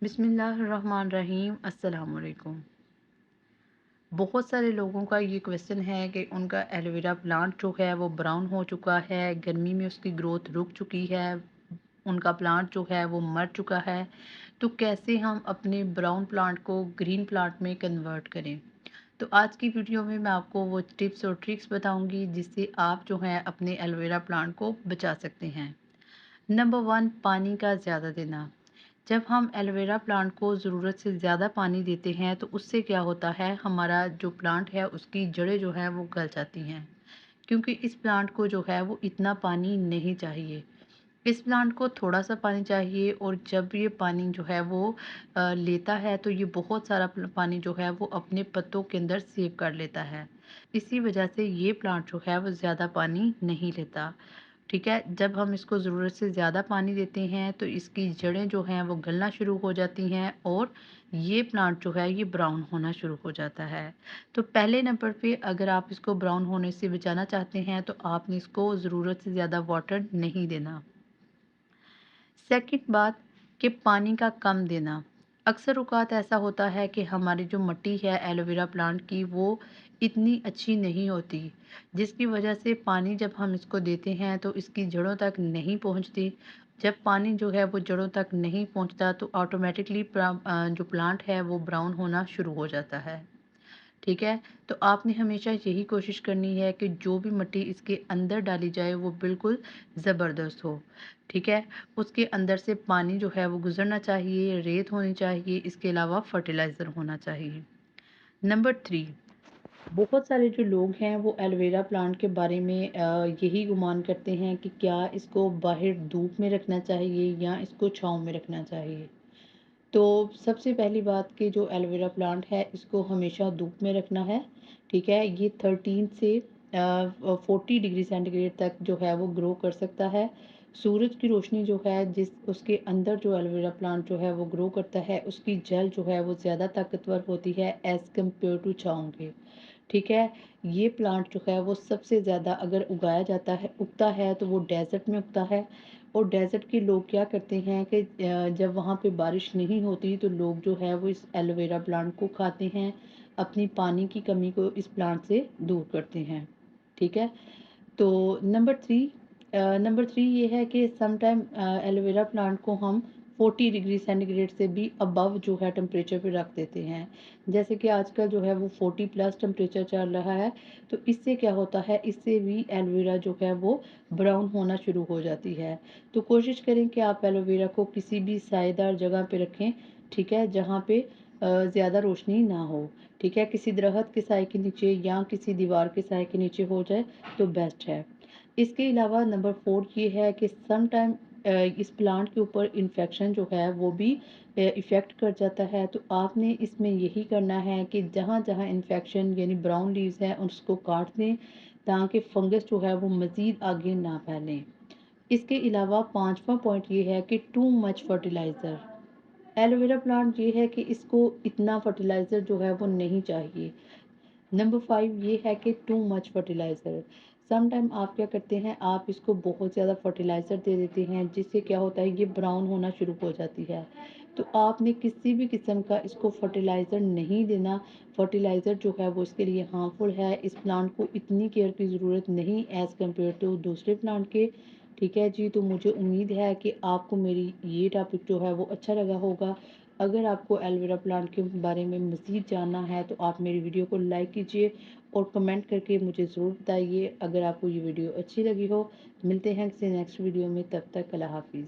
बिस्मिल्लाहिर्रहमानिर्रहीम अस्सलाम वालेकुम। बहुत सारे लोगों का ये क्वेश्चन है कि उनका एलोवेरा प्लांट जो है वो ब्राउन हो चुका है, गर्मी में उसकी ग्रोथ रुक चुकी है, उनका प्लांट जो है वो मर चुका है। तो कैसे हम अपने ब्राउन प्लांट को ग्रीन प्लांट में कन्वर्ट करें? तो आज की वीडियो में मैं आपको वो टिप्स और ट्रिक्स बताऊंगी जिससे आप जो है अपने एलोवेरा प्लांट को बचा सकते हैं। नंबर 1, पानी का ज़्यादा देना। जब हम एलोवेरा प्लांट को ज़रूरत से ज़्यादा पानी देते हैं तो उससे क्या होता है, हमारा जो प्लांट है उसकी जड़ें जो हैं वो गल जाती हैं, क्योंकि इस प्लांट को जो है वो इतना पानी नहीं चाहिए। इस प्लांट को थोड़ा सा पानी चाहिए, और जब ये पानी जो है वो लेता है तो ये बहुत सारा पानी जो है वो अपने पत्तों के अंदर सेव कर लेता है। इसी वजह से ये प्लांट जो है वो ज़्यादा पानी नहीं लेता। ठीक है, जब हम इसको ज़रूरत से ज़्यादा पानी देते हैं तो इसकी जड़ें जो हैं वो गलना शुरू हो जाती हैं, और ये प्लांट जो है ये ब्राउन होना शुरू हो जाता है। तो पहले नंबर पे अगर आप इसको ब्राउन होने से बचाना चाहते हैं तो आपने इसको ज़रूरत से ज़्यादा वाटर नहीं देना। सेकंड बात, कि पानी का कम देना। अक्सर औक़ात ऐसा होता है कि हमारी जो मिट्टी है एलोवेरा प्लांट की वो इतनी अच्छी नहीं होती, जिसकी वजह से पानी जब हम इसको देते हैं तो इसकी जड़ों तक नहीं पहुंचती। जब पानी जो है वो जड़ों तक नहीं पहुंचता तो ऑटोमेटिकली जो प्लांट है वो ब्राउन होना शुरू हो जाता है। ठीक है? तो आपने हमेशा यही कोशिश करनी है कि जो भी मिट्टी इसके अंदर डाली जाए वो बिल्कुल ज़बरदस्त हो। ठीक है? उसके अंदर से पानी जो है वो गुज़रना चाहिए, रेत होनी चाहिए, इसके अलावा फर्टिलाइज़र होना चाहिए। नंबर 3, बहुत सारे जो लोग हैं वो एलोवेरा प्लांट के बारे में यही गुमान करते हैं कि क्या इसको बाहर धूप में रखना चाहिए या इसको छाँव में रखना चाहिए। तो सबसे पहली बात कि जो एलोवेरा प्लांट है इसको हमेशा धूप में रखना है। ठीक है, ये 13 से 40 डिग्री सेंटीग्रेड तक जो है वो ग्रो कर सकता है। सूरज की रोशनी जो है जिस उसके अंदर जो एलोवेरा प्लांट जो है वो ग्रो करता है उसकी जड़ जो है वो ज़्यादा ताकतवर होती है एज़ कम्पेयर टू छाँव के। ठीक है, ये प्लांट जो है वो सबसे ज़्यादा अगर उगाया जाता है उगता है तो वो डेज़र्ट में उगता है। और डेज़र्ट के लोग क्या करते हैं कि जब वहाँ पे बारिश नहीं होती तो लोग जो है वो इस एलोवेरा प्लांट को खाते हैं, अपनी पानी की कमी को इस प्लांट से दूर करते हैं। ठीक है? तो नंबर 3 ये है कि समटाइम एलोवेरा प्लांट को हम 40 डिग्री सेंटीग्रेड से भी अबव जो है टेम्परेचर पे रख देते हैं। जैसे कि आजकल जो है वो 40 प्लस टेम्परेचर चल रहा है, तो इससे क्या होता है, इससे भी एलोवेरा जो है वो ब्राउन होना शुरू हो जाती है। तो कोशिश करें कि आप एलोवेरा को किसी भी साएदार जगह पे रखें, ठीक है? जहाँ पे ज़्यादा रोशनी ना हो, ठीक है? किसी दरख्त के साए के नीचे या किसी दीवार के साए के नीचे हो जाए तो बेस्ट है। इसके अलावा नंबर 4 ये है कि सम टाइम इस प्लांट के ऊपर इन्फेक्शन जो है वो भी इफ़ेक्ट कर जाता है। तो आपने इसमें यही करना है कि जहाँ-जहाँ इन्फेक्शन यानी ब्राउन लीव्स हैं उसको काट दें, ताकि फंगस जो है वो मज़ीद आगे ना फैलें। इसके अलावा 5वां पॉइंट ये है कि too much fertiliser. Aloe vera plant ये है कि इसको इतना फर्टिलाइज़र जो है वो नहीं चाहिए। नंबर 5 ये है कि too much fertiliser. Some time आप क्या करते हैं, आप इसको बहुत ज़्यादा फर्टिलाइज़र दे देते हैं, जिससे क्या होता है ये ब्राउन होना शुरू हो जाती है। तो आपने किसी भी किस्म का इसको फर्टिलाइज़र नहीं देना। फर्टिलाइज़र जो है वो इसके लिए हार्मफुल है। इस प्लांट को इतनी केयर की ज़रूरत नहीं एज़ कम्पेयर टू दूसरे प्लांट के। ठीक है जी, तो मुझे उम्मीद है कि आपको मेरी ये टॉपिक जो है वो अच्छा लगा होगा। अगर आपको एलोवेरा प्लांट के बारे में मज़ीद जानना है तो आप मेरी वीडियो को लाइक कीजिए और कमेंट करके मुझे ज़रूर बताइए अगर आपको ये वीडियो अच्छी लगी हो। मिलते हैं किसी नेक्स्ट वीडियो में, तब तक अल्लाह हाफ़िज़।